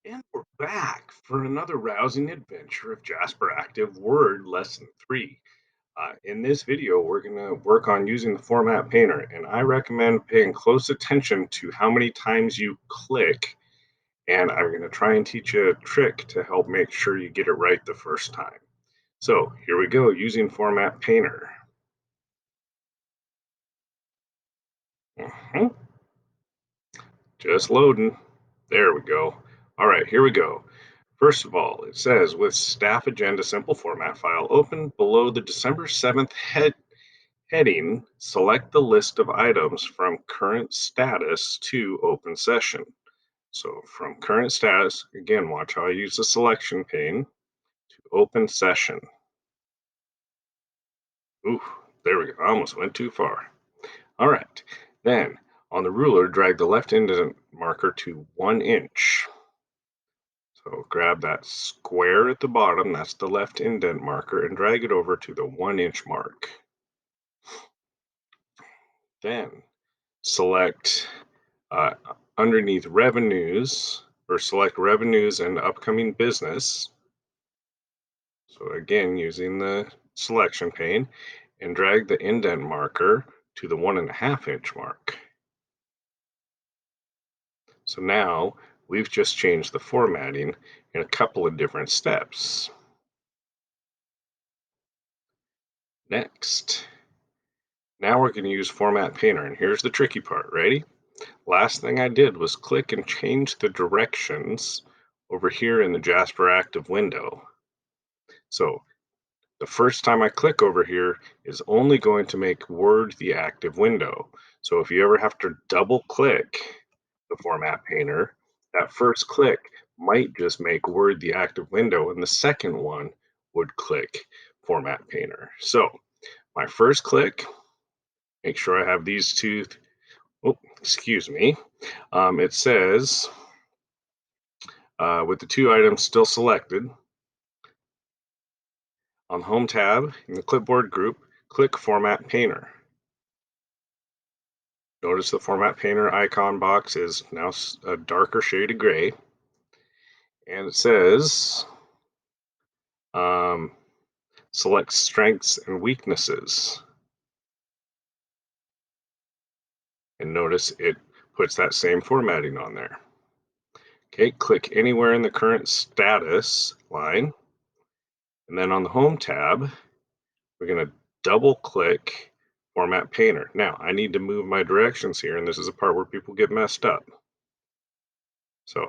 And we're back for another rousing adventure of Jasperactive Word Lesson 3. In this video, we're going to work on using the Format Painter, and I recommend paying close attention to how many times you click, and I'm going to try and teach you a trick to help make sure you get it right the first time. So here we go, using Format Painter. Mhm. Just loading. There we go. All right, here we go. First of all, it says with staff agenda simple format file open below the December 7th heading, select the list of items from current status to open session. So from current status, again, watch how I use the selection pane to open session. Ooh, there we go. I almost went too far. All right. Then on the ruler, drag the left indent marker to 1 inch. So grab that square at the bottom, that's the left indent marker, and drag it over to the 1 inch mark. Then select uh, underneath revenues, or select revenues and upcoming business. So again, using the selection pane, and drag the indent marker to the 1.5 inch mark. So now we've just changed the formatting in a couple of different steps. Next, now we're going to use Format Painter, and here's the tricky part. Ready? Last thing I did was click and change the directions over here in the Jasperactive window. So the first time I click over here is only going to make Word the active window. So if you ever have to double click the Format Painter, that first click might just make Word the active window, and the second one would click Format Painter. So my first click, make sure I have these two. Oh, excuse me. It says with the two items still selected, on the Home tab in the Clipboard group, click Format Painter. Notice the Format Painter icon box is now a darker shade of gray, and it says um, select strengths and weaknesses. And notice it puts that same formatting on there. Okay, click anywhere in the current status line, and then on the Home tab, we're going to double click Format Painter. Now, I need to move my directions here, and this is a part where people get messed up. So,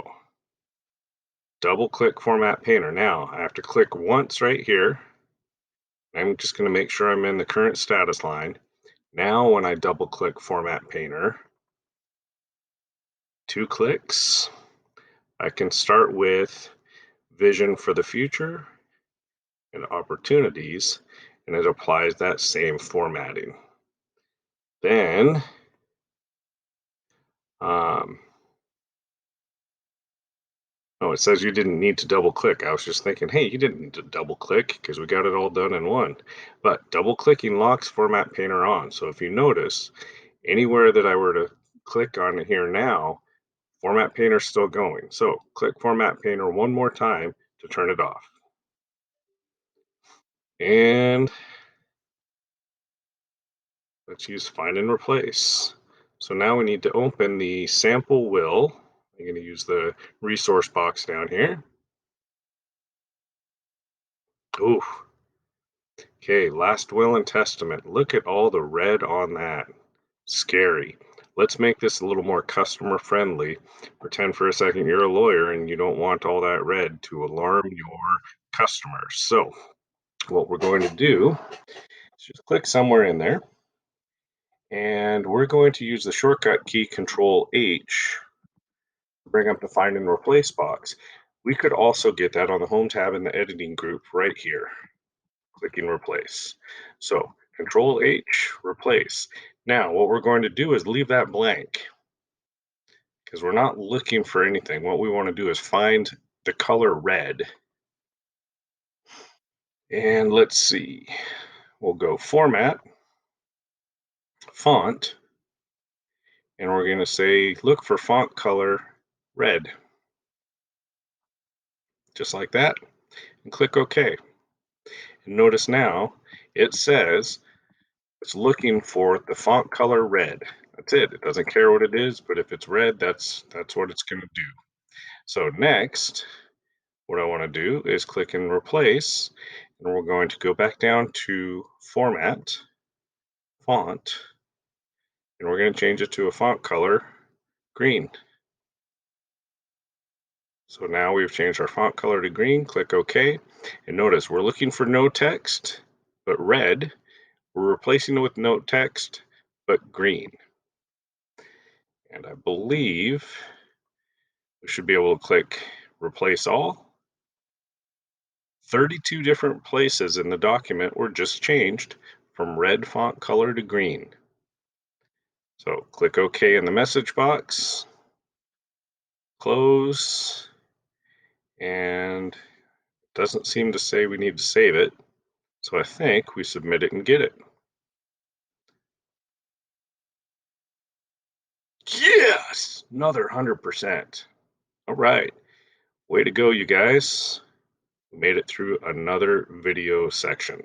double click Format Painter. Now, I have to click once right here. I'm just going to make sure I'm in the current status line. Now, when I double click Format Painter, 2 clicks, I can start with Vision for the Future and Opportunities, and it applies that same formatting. Then, um, oh, it says you didn't need to double click. I was just thinking, hey, you didn't need to double click because we got it all done in one. But double clicking locks Format Painter on. So if you notice, anywhere that I were to click on it here now, Format Painter's still going. So click Format Painter one more time to turn it off. And let's use Find and Replace. So now we need to open the sample will. I'm going to use the resource box down here. Ooh, okay, last will and testament. Look at all the red on that. Scary. Let's make this a little more customer friendly. Pretend for a second you're a lawyer and you don't want all that red to alarm your customers. So, what we're going to do is just click somewhere in there, and we're going to use the shortcut key Control H to bring up the Find and Replace box. We could also get that on the Home tab in the editing group right here, clicking Replace. So Control H, Replace. Now what we're going to do is leave that blank because we're not looking for anything. What we want to do is find the color red. And let's see, we'll go Format, Font, and we're going to say look for font color red. just like that, and click OK. And notice now it says it's looking for the font color red. That's it. It doesn't care what it is, but if it's red, that's what it's going to do. So next, what I want to do is click and replace, and we're going to go back down to Format, Font, and we're going to change it to a font color green. So now we've changed our font color to green. Click OK, and notice we're looking for no text, but red. We're replacing it with no text, but green. And I believe we should be able to click Replace All. 32 different places in the document were just changed from red font color to green. So click OK in the message box, close, and it doesn't seem to say we need to save it. So I think we submit it and get it. Yes! Another 100%. All right. Way to go, you guys. We made it through another video section.